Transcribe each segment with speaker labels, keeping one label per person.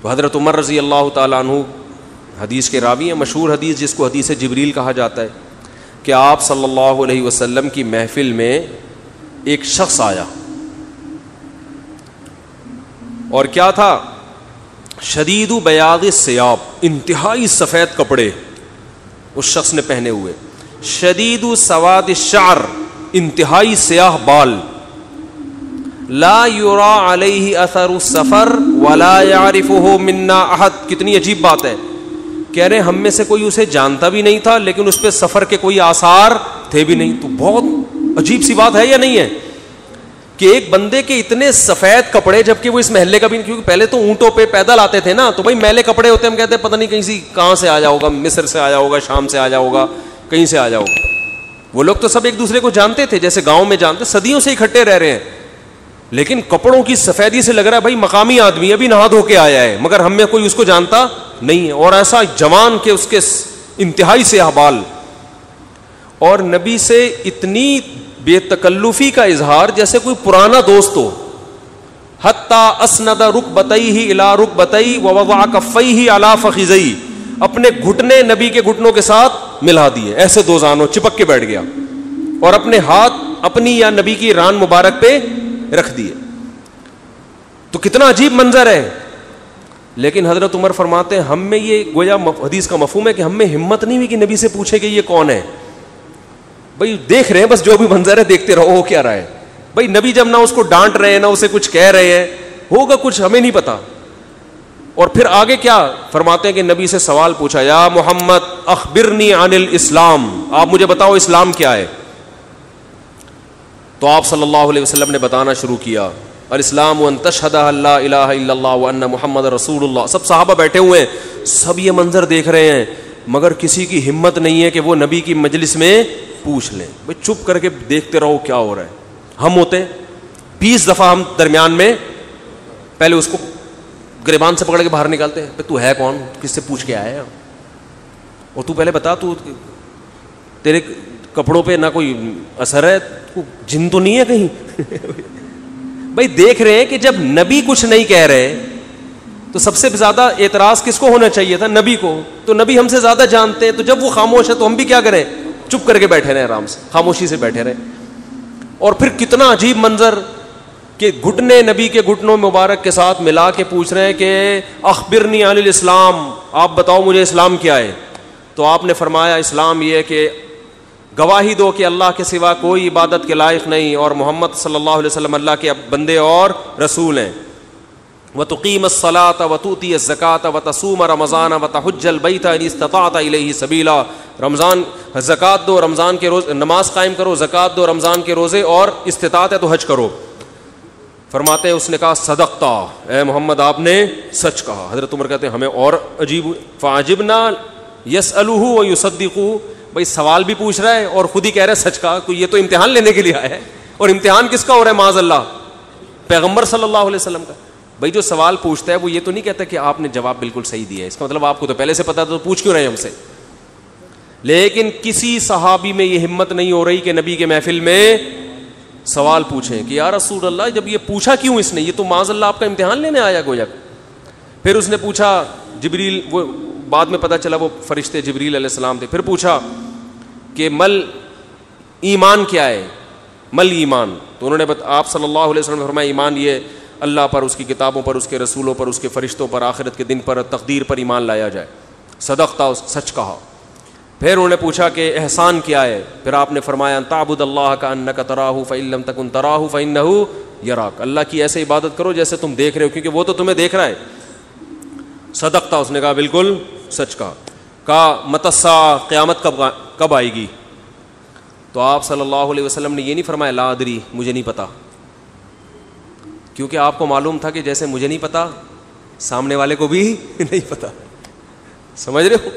Speaker 1: تو حضرت عمر رضی اللہ تعالیٰ عنہ حدیث کے راوی ہیں, مشہور حدیث جس کو حدیث جبریل کہا جاتا ہے, کہ آپ صلی اللہ علیہ وسلم کی محفل میں ایک شخص آیا, اور کیا تھا, شدید بیاض الثیاب, انتہائی سفید کپڑے اس شخص نے پہنے ہوئے, شدید سواد الشعر, انتہائی سیاہ بال, لا یرا علیہ اثر السفر ولا یعرفہ منا احد. کتنی عجیب بات ہے, کہہ رہے ہم میں سے کوئی اسے جانتا بھی نہیں تھا لیکن اس پہ سفر کے کوئی آثار تھے بھی نہیں. تو بہت عجیب سی بات ہے یا نہیں ہے کہ ایک بندے کے اتنے سفید کپڑے, جبکہ وہ اس محلے کا بھی نہیں, کیونکہ پہلے تو اونٹوں پہ پیدل آتے تھے نا, تو بھائی میلے کپڑے ہوتے, ہم کہتے ہیں پتہ نہیں کہاں سے آیا ہوگا, مصر سے آیا ہوگا, شام سے آیا ہوگا, کہیں سے آیا ہوگا. وہ لوگ تو سب ایک دوسرے کو جانتے تھے, جیسے گاؤں میں جانتے, صدیوں سے اکٹھے رہ رہے ہیں, لیکن کپڑوں کی سفیدی سے لگ رہا ہے بھائی مقامی آدمی ابھی نہا دھو کے آیا ہے, مگر ہم میں کوئی اس کو جانتا نہیں ہے. اور ایسا جوان کہ اس کے انتہائی سیاہ بال, اور نبی سے اتنی بے تکلفی کا اظہار جیسے کوئی پرانا دوست ہو. حتی اسند رکبتیہ الی رکبتیہ ووضع کفیہ علی فخذیہ, اپنے گھٹنے نبی کے گھٹنوں کے ساتھ ملا دیے, ایسے دو زانوں چپک کے بیٹھ گیا, اور اپنے ہاتھ اپنی یا نبی کی ران مبارک پہ رکھ دیے. تو کتنا عجیب منظر ہے. لیکن حضرت عمر فرماتے ہیں ہم میں یہ گویا حدیث کا مفہوم ہے کہ ہم میں ہمت نہیں ہوئی کہ نبی سے پوچھے کہ یہ کون ہے. بھائی دیکھ رہے ہیں بس جو بھی منظر ہے دیکھتے رہو, ہو کیا رہا ہے. بھائی نبی جب نہ اس کو ڈانٹ رہے ہیں نہ اسے کچھ کہہ رہے ہیں, ہوگا کچھ ہمیں نہیں پتا. اور پھر آگے کیا فرماتے ہیں کہ نبی سے سوال پوچھا, یا محمد اخبرنی عن الاسلام, آپ مجھے بتاؤ اسلام کیا ہے. تو آپ صلی اللہ علیہ وسلم نے بتانا شروع کیا, الاسلام ان تشہد ان لا الہ الا اللہ وان محمد رسول اللہ. سب صحابہ بیٹھے ہوئے ہیں, سب یہ منظر دیکھ رہے ہیں, مگر کسی کی ہمت نہیں ہے کہ وہ نبی کی مجلس میں پوچھ لیں. بھئی چپ کر کے دیکھتے رہو کیا ہو رہا ہے. ہم ہوتے 20 دفعہ ہم درمیان میں پہلے اس کو گریبان سے پکڑ کے باہر نکالتے ہیں, تو ہے کون, کس سے پوچھ کے آیا ہے, اور تو پہلے بتا, تو تیرے کپڑوں پہ نہ کوئی اثر ہے, جن تو نہیں ہے کہیں. بھائی دیکھ رہے ہیں کہ جب نبی کچھ نہیں کہہ رہے تو سب سے زیادہ اعتراض کس کو ہونا چاہیے تھا, نبی کو. تو نبی ہم سے زیادہ جانتے ہیں, تو جب وہ خاموش ہے تو ہم بھی کیا کریں, چپ کر کے بیٹھے رہے, آرام سے خاموشی سے بیٹھے رہے. اور پھر کتنا عجیب منظر کہ گھٹنے نبی کے گھٹنوں مبارک کے ساتھ ملا کے پوچھ رہے ہیں کہ اخبرنی عن الاسلام, آپ بتاؤ مجھے اسلام کیا ہے. تو آپ نے فرمایا اسلام یہ کہ گواہی دو کہ اللہ کے سوا کوئی عبادت کے لائق نہیں, اور محمد صلی اللہ علیہ وسلم اللہ کے بندے اور رسول ہیں. وَتُقِيمَ الصَّلَاةَ وَتُؤْتِيَ الزَّكَاةَ وَتَصُومَ رَمَضَانَ وَتَحُجَّ الْبَيْتَ إِنِ اسْتَطَعْتَ إِلَيْهِ سَبِيلًا. رمضان زکوٰۃ دو, رمضان کے روز نماز قائم کرو, زکوٰۃ دو, رمضان کے روزے, اور استطاعت ہے تو حج کرو. فرماتے ہیں اس نے کہا صدقتا, اے محمد آپ نے سچ کہا. حضرت عمر کہتے ہیں ہمیں اور عجیب, فعجبنا یسألہ ویصدقہ. بھائی سوال بھی پوچھ رہا ہے اور خود ہی کہہ رہا ہے سچ کہا, تو یہ تو امتحان لینے کے لیے آیا ہے. اور امتحان کس کا ہو رہا ہے, معاذ اللہ, پیغمبر صلی اللہ علیہ وسلم کا. بھائی جو سوال پوچھتا ہے وہ یہ تو نہیں کہتا کہ آپ نے جواب بالکل صحیح دیا ہے, اس کا مطلب آپ کو تو پہلے سے پتا تھا, تو پوچھ کیوں رہے ہیں ہم سے. لیکن کسی صحابی میں یہ ہمت نہیں ہو رہی کہ نبی کے محفل میں سوال پوچھیں کہ یا رسول اللہ جب یہ پوچھا کیوں اس نے, یہ تو معاذ اللہ آپ کا امتحان لینے آیا گویا. پھر اس نے پوچھا, جبریل, وہ بعد میں پتا چلا وہ فرشتے جبریل علیہ السلام تھے. پھر پوچھا کہ مل ایمان کیا ہے, مل ایمان. تو انہوں نے آپ صلی اللہ علیہ وسلم نے فرمایا ایمان یہ اللہ پر, اس کی کتابوں پر, اس کے رسولوں پر, اس کے فرشتوں پر, آخرت کے دن پر, تقدیر پر ایمان لایا جائے. صدقتا, سچ کہا. پھر انہوں نے پوچھا کہ احسان کیا ہے. پھر آپ نے فرمایا ان تعبد اللہ کأنک تراہ فإن لم تکن تراہ فإنہ یراک, اللہ کی ایسے عبادت کرو جیسے تم دیکھ رہے ہو, کیونکہ وہ تو تمہیں دیکھ رہا ہے. صدقتا, اس نے کہا بالکل سچ کہا. کہا متی الساعہ, قیامت کب آئے گی. تو آپ صلی اللہ علیہ وسلم نے یہ نہیں فرمایا لا ادری, مجھے نہیں پتا, کیونکہ آپ کو معلوم تھا کہ جیسے مجھے نہیں پتا سامنے والے کو بھی نہیں پتا. سمجھ رہے ہو,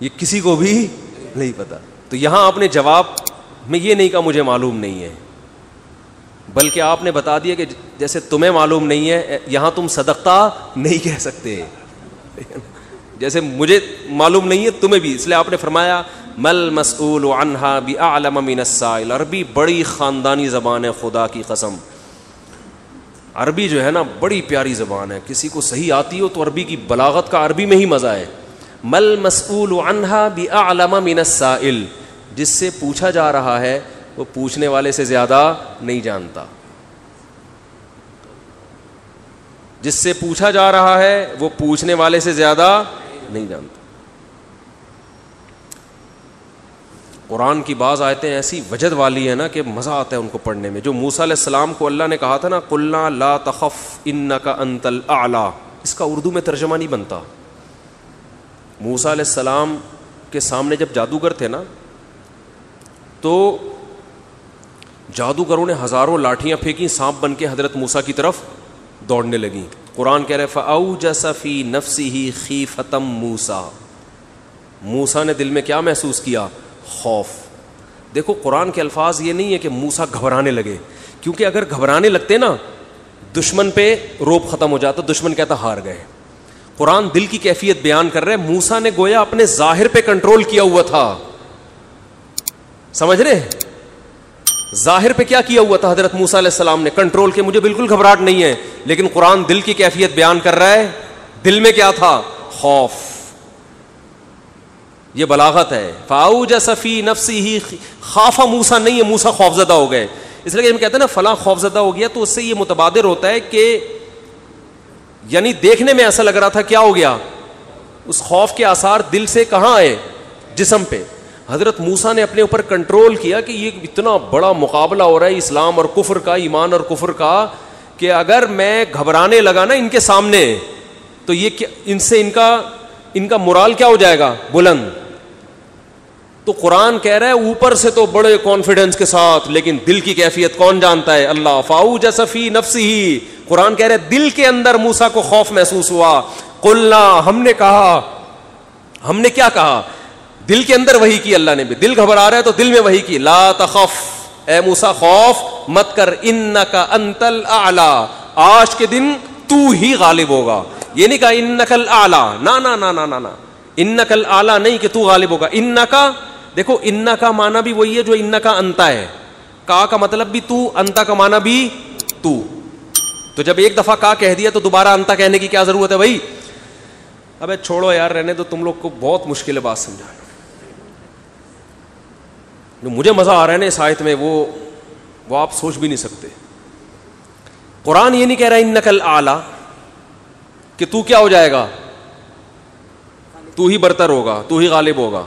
Speaker 1: یہ کسی کو بھی نہیں پتا. تو یہاں آپ نے جواب میں یہ نہیں کہا مجھے معلوم نہیں ہے, بلکہ آپ نے بتا دیا کہ جیسے تمہیں معلوم نہیں ہے, یہاں تم صدقتا نہیں کہہ سکتے, جیسے مجھے معلوم نہیں ہے تمہیں بھی, اس لیے آپ نے فرمایا مل مسئول عنہا بأعلم من السائل. عربی بڑی خاندانی زبان ہے, خدا کی قسم. عربی جو ہے نا بڑی پیاری زبان ہے, کسی کو صحیح آتی ہو تو عربی کی بلاغت کا عربی میں ہی مزہ ہے. مل مسئول عنہا بأعلم من السائل, جس سے پوچھا جا رہا ہے وہ پوچھنے والے سے زیادہ نہیں جانتا. جس سے پوچھا جا رہا ہے وہ پوچھنے والے سے زیادہ نہیں جانتا. قرآن کی بعض آیتیں ایسی وجد والی ہیں نا کہ مزہ آتا ہے ان کو پڑھنے میں. جو موسیٰ علیہ السلام کو اللہ نے کہا تھا نا قلنا لا تخف انک انت الاعلی, اس کا اردو میں ترجمہ نہیں بنتا. موسیٰ علیہ السلام کے سامنے جب جادوگر تھے نا تو جادوگروں نے ہزاروں لاٹھیاں پھینکی, سانپ بن کے حضرت موسیٰ کی طرف دوڑنے لگیں. قرآن کہہ رہے فأوجس فی نفسہ خیفۃ موسیٰ, موسیٰ نے دل میں کیا محسوس کیا؟ خوف. دیکھو قرآن کے الفاظ یہ نہیں ہے کہ موسیٰ گھبرانے لگے, کیونکہ اگر گھبرانے لگتے نا دشمن پہ روب ختم ہو جاتا, دشمن کہتا ہار گئے. قرآن دل کی کیفیت بیان کر رہے, موسیٰ نے گویا اپنے ظاہر پہ کنٹرول کیا ہوا تھا. سمجھ رہے, ظاہر پہ کیا کیا ہوا تھا حضرت موسیٰ علیہ السلام نے کنٹرول کے, مجھے بالکل گھبراہٹ نہیں ہے. لیکن قرآن دل کی کیفیت بیان کر رہا ہے, دل میں کیا تھا؟ خوف. یہ بلاغت ہے. فاوجس فی نفسہ, خاف موسیٰ نہیں ہے موسیٰ خوف زدہ ہو گئے. اس لیے ہم کہتے ہیں نا فلاں خوف زدہ ہو گیا, تو اس سے یہ متبادر ہوتا ہے کہ یعنی دیکھنے میں ایسا لگ رہا تھا کیا ہو گیا, اس خوف کے آثار دل سے کہاں آئے؟ جسم پہ. حضرت موسیٰ نے اپنے اوپر کنٹرول کیا کہ یہ اتنا بڑا مقابلہ ہو رہا ہے اسلام اور کفر کا, ایمان اور کفر کا, کہ اگر میں گھبرانے لگا نا ان کے سامنے تو یہ ان سے ان کا مورال کیا ہو جائے گا؟ بلند. تو قرآن کہہ رہا ہے اوپر سے تو بڑے کانفیڈنس کے ساتھ, لیکن دل کی کیفیت کون جانتا ہے؟ اللہ. فاوجس فی نفسہ, قرآن کہہ رہا ہے دل کے اندر موسیٰ کو خوف محسوس ہوا. قلنا, ہم نے کہا, ہم نے کیا کہا؟ دل کے اندر وحی کی اللہ نے بھی. دل گھبرا رہا ہے تو دل میں وحی کی, لا تخف, اے موسیٰ خوف مت کر, انک انت الاعلی, آج کے دن تو ہی غالب ہوگا. یہ نہیں کہا انک الاعلی, نا نا نا نا نا نا, انک الاعلی نہیں کہ تو غالب ہوگا. انکا, دیکھو انکا کا معنی بھی وہی ہے جو انکا انتا ہے, کا مطلب بھی تو, انتا کا معنی بھی تو. تو جب ایک دفعہ کا کہہ دیا تو دوبارہ انتا کہنے کی کیا ضرورت ہے بھائی؟ ابے چھوڑو یار, رہنے تو, تم لوگ کو بہت مشکل ہے بات سمجھانا. جو مجھے مزہ آ رہا ہے نا اس آیت میں وہ آپ سوچ بھی نہیں سکتے. قرآن یہ نہیں کہہ رہا انک الاعلی کہ تو کیا ہو جائے گا, تو ہی برتر ہوگا, تو ہی غالب ہوگا.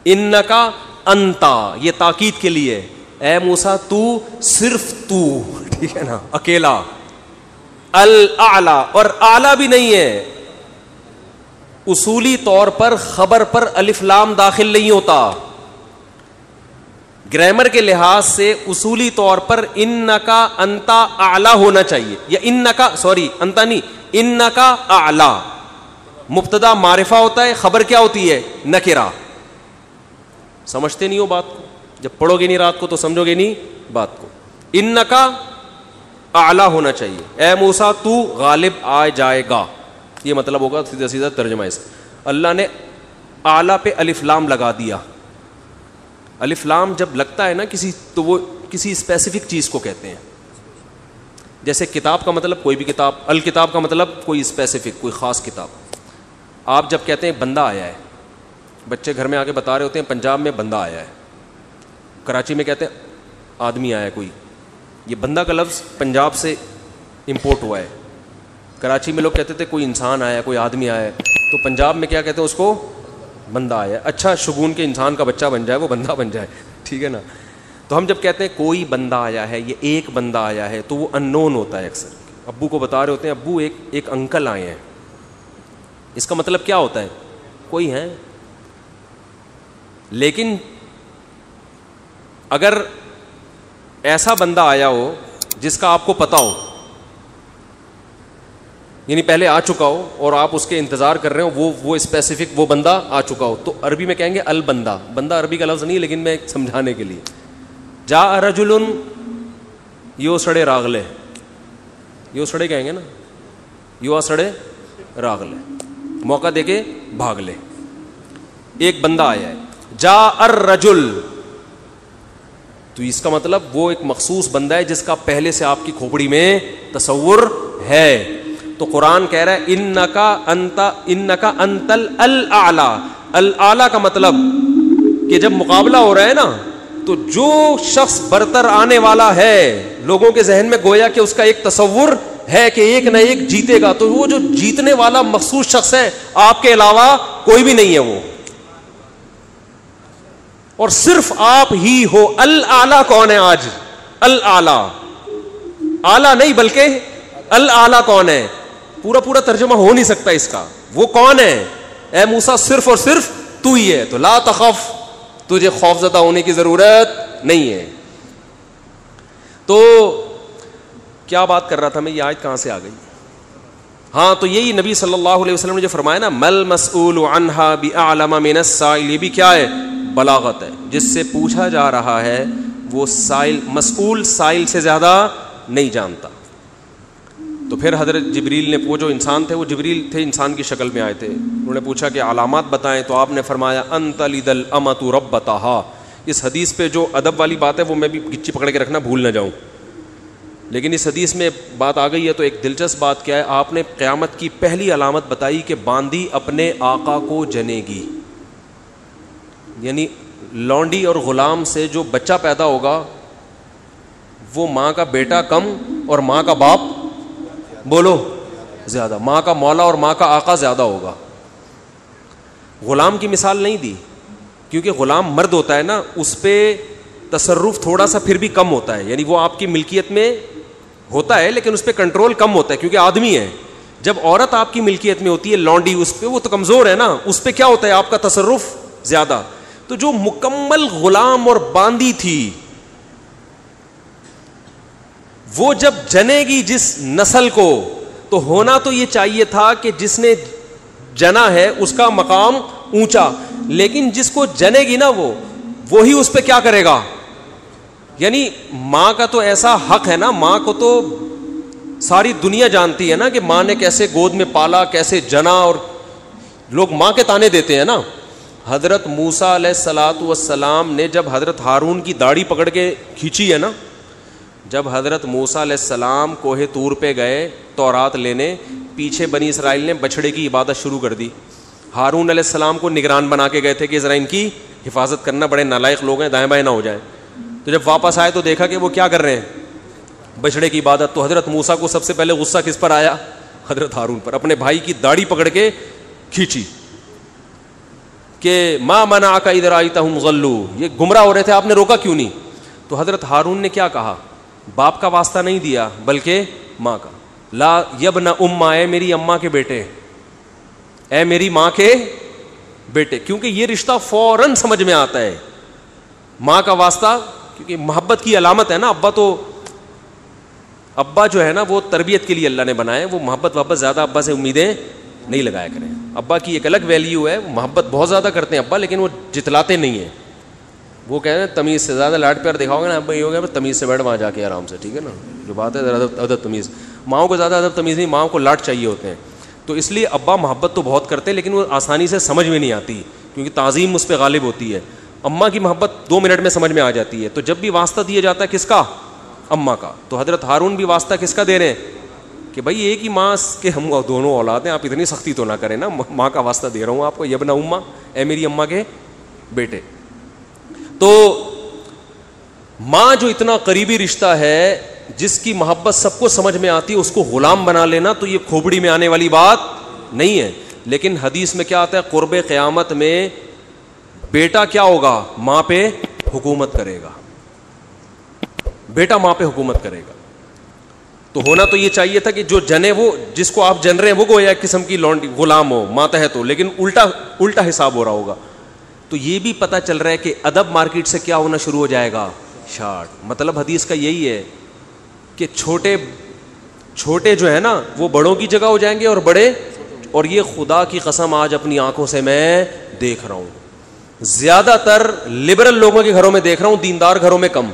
Speaker 1: انکا انتا, یہ تاکید کے لیے, اے موسیٰ تو, صرف تو, ٹھیک ہے نا, اکیلا. الاعلی, اور اعلی بھی نہیں ہے, اصولی طور پر خبر پر الف لام داخل نہیں ہوتا. گرامر کے لحاظ سے اصولی طور پر انکا انتا اعلی ہونا چاہیے, یا انکا, سوری انتا نہیں, انکا اعلی. مبتدا معرفہ ہوتا ہے, خبر کیا ہوتی ہے؟ نکرہ. سمجھتے نہیں ہو بات کو, جب پڑھو گے نہیں رات کو تو سمجھو گے نہیں بات کو. انکا اعلی ہونا چاہیے, اے موسیٰ تو غالب آ جائے گا, یہ مطلب ہوگا سیدھا سیدھا ترجمہ اس. اللہ نے اعلی پہ الف لام لگا دیا. الف لام جب لگتا ہے نا کسی, تو وہ کسی اسپیسیفک چیز کو کہتے ہیں. جیسے کتاب کا مطلب کوئی بھی کتاب, الکتاب کا مطلب کوئی اسپیسیفک, کوئی خاص کتاب. آپ جب کہتے ہیں بندہ آیا ہے, بچے گھر میں آ کے بتا رہے ہوتے ہیں پنجاب میں بندہ آیا ہے, کراچی میں کہتے ہیں آدمی آیا ہے کوئی. یہ بندہ کا لفظ پنجاب سے امپورٹ ہوا ہے. کراچی میں لوگ کہتے تھے کوئی انسان آیا ہے, کوئی آدمی آیا ہے, تو پنجاب میں کیا کہتے ہیں اس کو؟ بندہ آیا ہے. اچھا شگون کے انسان کا بچہ بن جائے, وہ بندہ بن جائے, ٹھیک ہے نا. تو ہم جب کہتے ہیں کوئی بندہ آیا ہے, یہ ایک بندہ آیا ہے, تو وہ ان نون ہوتا ہے. اکثر ابو کو بتا رہے ہوتے ہیں ابو ایک انکل آئے ہیں, اس کا مطلب کیا ہوتا ہے؟ کوئی ہے. لیکن اگر ایسا بندہ آیا ہو جس کا آپ کو پتا ہو, یعنی پہلے آ چکا ہو اور آپ اس کے انتظار کر رہے ہو, وہ اسپیسیفک وہ بندہ آ چکا ہو, تو عربی میں کہیں گے البندہ. بندہ عربی کا لفظ نہیں, لیکن میں سمجھانے کے لیے, جا رجل یو سڑے راغلے, یو سڑے کہیں گے نا, یو آ سڑے راغلے, موقع دے کے بھاگ لے. ایک بندہ آیا ہے. جا الرجل, تو اس کا مطلب وہ ایک مخصوص بندہ ہے جس کا پہلے سے آپ کی کھوپڑی میں تصور ہے. تو قرآن کہہ رہا ہے انکا انتل الاعلی. الاعلی کا مطلب کہ جب مقابلہ ہو رہا ہے نا تو جو شخص برتر آنے والا ہے لوگوں کے ذہن میں گویا کہ اس کا ایک تصور ہے کہ ایک نہ ایک جیتے گا, تو وہ جو جیتنے والا مخصوص شخص ہے آپ کے علاوہ کوئی بھی نہیں ہے وہ, اور صرف آپ ہی ہو. الاعلی کون ہے آج؟ الاعلی, اعلی نہیں بلکہ الاعلی کون ہے؟ پورا ترجمہ ہو نہیں سکتا اس کا. وہ کون ہے؟ اے موسیٰ صرف اور صرف تو ہی ہے. تو لا تخف, تجھے خوف زدہ ہونے کی ضرورت نہیں ہے. تو کیا بات کر رہا تھا میں, یہ آیت کہاں سے آ گئی؟ ہاں, تو یہی نبی صلی اللہ علیہ وسلم نے جو فرمایا نا, مل مسئول عنہا بأعلم من السائل, یہ بھی کیا ہے؟ بلاغت ہے. جس سے پوچھا جا رہا ہے وہ سائل, مسئول سائل سے زیادہ نہیں جانتا. تو پھر حضرت جبریل نے, وہ جو انسان تھے وہ جبریل تھے, انسان کی شکل میں آئے تھے, انہوں نے پوچھا کہ علامات بتائیں, تو آپ نے فرمایا انت لد الامۃ ربتہا. اس حدیث پہ جو ادب والی بات ہے وہ میں بھی گچی پکڑ کے رکھنا بھول نہ جاؤں, لیکن اس حدیث میں بات آ گئی ہے. تو ایک دلچسپ بات کیا ہے, آپ نے قیامت کی پہلی علامت بتائی کہ باندی اپنے آقا کو جنے گی. یعنی لونڈی اور غلام سے جو بچہ پیدا ہوگا وہ ماں کا بیٹا کم اور ماں کا باپ بولو زیادہ, ماں کا مولا اور ماں کا آقا زیادہ ہوگا. غلام کی مثال نہیں دی کیونکہ غلام مرد ہوتا ہے نا, اس پہ تصرف تھوڑا سا پھر بھی کم ہوتا ہے, یعنی وہ آپ کی ملکیت میں ہوتا ہے لیکن اس پہ کنٹرول کم ہوتا ہے کیونکہ آدمی ہے. جب عورت آپ کی ملکیت میں ہوتی ہے لونڈی, اس پہ وہ تو کمزور ہے نا, اس پہ کیا ہوتا ہے آپ کا تصرف زیادہ. تو جو مکمل غلام اور باندی تھی وہ جب جنے گی جس نسل کو, تو ہونا تو یہ چاہیے تھا کہ جس نے جنا ہے اس کا مقام اونچا, لیکن جس کو جنے گی نا وہی اس پہ کیا کرے گا. یعنی ماں کا تو ایسا حق ہے نا, ماں کو تو ساری دنیا جانتی ہے نا کہ ماں نے کیسے گود میں پالا, کیسے جنا, اور لوگ ماں کے تانے دیتے ہیں نا. حضرت موسیٰ علیہ الصلاۃ والسلام نے جب حضرت ہارون کی داڑھی پکڑ کے کھینچی ہے نا, جب حضرت موسیٰ علیہ السلام کوہ طور پہ گئے تورات لینے, پیچھے بنی اسرائیل نے بچھڑے کی عبادت شروع کر دی. ہارون علیہ السلام کو نگران بنا کے گئے تھے کہ ذرا ان کی حفاظت کرنا, بڑے نالائق لوگ ہیں, دائیں بائیں نہ ہو جائیں. تو جب واپس آئے تو دیکھا کہ وہ کیا کر رہے ہیں, بچھڑے کی عبادت. تو حضرت موسیٰ کو سب سے پہلے غصہ کس پر آیا؟ حضرت ہارون پر. اپنے بھائی کی داڑھی پکڑ کے کھینچی کہ ما منعک اذ رأیتہم ضلوا, یہ گمراہ ہو رہے تھے, آپ نے روکا کیوں نہیں؟ تو حضرت ہارون نے کیا کہا, باپ کا واسطہ نہیں دیا بلکہ ماں کا. لا یبن اماں, اے میری اماں کے بیٹے, اے میری ماں کے بیٹے, کیونکہ یہ رشتہ فوراً سمجھ میں آتا ہے. ماں کا واسطہ کیونکہ محبت کی علامت ہے نا. ابا جو ہے نا وہ تربیت کے لیے اللہ نے بنائے, وہ محبت زیادہ ابا سے امیدیں نہیں لگایا کریں. ابا کی ایک الگ ویلیو ہے, محبت بہت زیادہ کرتے ہیں ابا, لیکن وہ جتلاتے نہیں ہیں. وہ کہہ رہے ہیں تمیز سے زیادہ لاڈ پیار دکھاؤ گے نا ابا, یہ ہو گیا تمیز سے بیٹھ وہاں جا کے آرام سے, ٹھیک ہے نا, جو بات ہے ادب تمیز. ماؤں کو زیادہ ادب تمیز نہیں, ماؤں کو لاڈ چاہیے ہوتے ہیں. تو اس لیے ابا محبت تو بہت کرتے ہیں لیکن وہ آسانی سے سمجھ میں نہیں آتی کیونکہ تعظیم اس پہ غالب ہوتی ہے. اماں کی محبت 2 منٹ میں سمجھ میں آ جاتی ہے. تو جب بھی واسطہ دیا جاتا ہے کس کا؟ اماں کا. تو حضرت ہارون بھی واسطہ کس کا دے رہے ہیں کہ بھائی ایک ہی ماں کے ہم دونوں اولاد ہیں, آپ اتنی سختی تو نہ کریں نا, ماں کا واسطہ دے رہا ہوں آپ کو, یبن اماں, اے میری اماں کے بیٹے. تو ماں جو اتنا قریبی رشتہ ہے, جس کی محبت سب کو سمجھ میں آتی ہے, اس کو غلام بنا لینا تو یہ کھوپڑی میں آنے والی بات نہیں ہے. لیکن حدیث میں کیا آتا ہے, قرب قیامت میں بیٹا کیا ہوگا, ماں پہ حکومت کرے گا, بیٹا ماں پہ حکومت کرے گا. تو ہونا تو یہ چاہیے تھا کہ جو جنے, وہ جس کو آپ جن رہے ہیں وہ گویا ایک قسم کی لونڈی غلام ہو, ماتحت ہو, لیکن الٹا حساب ہو رہا ہوگا. تو یہ بھی پتہ چل رہا ہے کہ ادب مارکیٹ سے کیا ہونا شروع ہو جائے گا, شارٹ. مطلب حدیث کا یہی ہے کہ چھوٹے جو ہے نا وہ بڑوں کی جگہ ہو جائیں گے اور بڑے, اور یہ خدا کی قسم آج اپنی آنکھوں سے میں دیکھ رہا ہوں, زیادہ تر لبرل لوگوں کے گھروں میں دیکھ رہا ہوں, دیندار گھروں میں کم.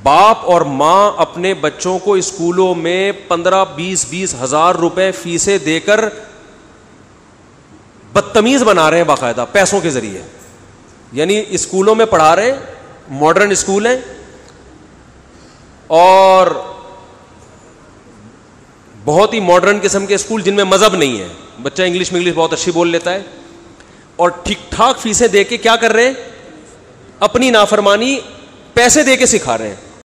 Speaker 1: باپ اور ماں اپنے بچوں کو اسکولوں میں 15-20 ہزار روپے فیسیں دے کر بدتمیز بنا رہے ہیں باقاعدہ پیسوں کے ذریعے. یعنی اسکولوں میں پڑھا رہے ہیں, ماڈرن اسکول ہیں اور بہت ہی ماڈرن قسم کے اسکول جن میں مذہب نہیں ہے. بچہ انگلش بہت اچھی بول لیتا ہے اور ٹھیک ٹھاک فیسیں دے کے کیا کر رہے ہیں؟ اپنی نافرمانی پیسے دے کے سکھا رہے ہیں.